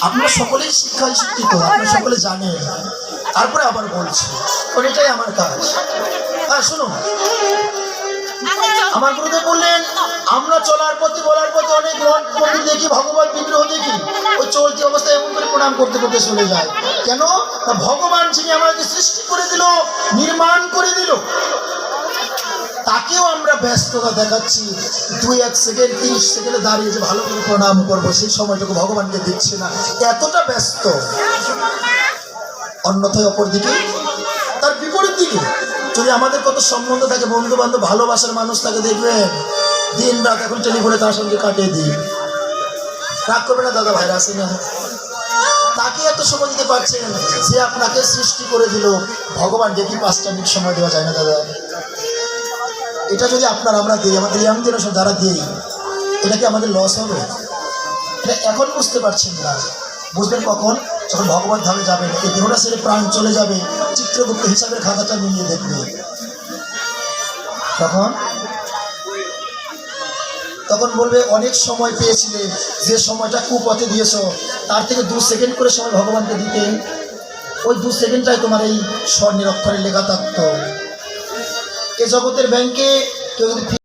আপনারা সকলেই শিক্ষায় শিক্ষিত, আপনারা সকলে জানেন, তারপরে আবার বলছি, কারণ এটাই আমার কাজ। হ্যাঁ শুনুন, আমার গুরুদেব বললেন আমরা চলার পথে বলার পথে অনেক মন্দির দেখি, ভগবান বিগ্রহ দেখি, ওই চলতি অবস্থায় এমন করে প্রণাম করতে করতে চলে যায়। কেন? ভগবান যিনি আমাকে সৃষ্টি করে দিল, নির্মাণ করে দিল, তাকেও আমরা ব্যস্ততা দেখাচ্ছি। 2-1 সেকেন্ড 30 সেকেন্ডে দাঁড়িয়ে যে ভালো করে প্রণাম করবো, সেই সময়টুকু ভগবানকে দিচ্ছে না, এতটা ব্যস্ত। অন্যথায় অপর দিকে, তার বিপরীত দিকে যদি আমাদের কত সম্বন্ধ থাকে, বন্ধু বান্ধব, ভালোবাসার মানুষ তাকে দেখবেন দিন রাত এখন টেলিফোনে তার সঙ্গে কাটিয়ে দিই। রাগ করবে না দাদা, ভাইরা আছে না, তাকে এত সময় দিতে পারছেন, সে আপনাকে সৃষ্টি করে দিল। ভগবানকে কি 5 মিনিট সময় দেওয়া যায় না দাদা? এটা যদি আমরা দিই, আমাদের ইয়াং জেনারেশন যারা দিই, এটা কি আমাদের লস হবে? এটা এখন বুঝতে পারছেন না, বুঝবেন কখন? যখন ভগবান ধামে যাবেন, এই দেহটা ছেড়ে প্রাণ চলে যাবে, চিত্রগুপ্ত হিসাবের খাতাটা মিলিয়ে দেখবে। তখন বলবে অনেক সময় পেয়েছিলে, যে সময়টা কুপথে দিয়েছ, তার থেকে 2 সেকেন্ড করে সময় ভগবানকে দিতে, ওই 2 সেকেন্ডটাই তোমার এই স্বর্ণের অক্ষরে লেখা থাকতো। এ জগতের ব্যাংকে কেউ যদি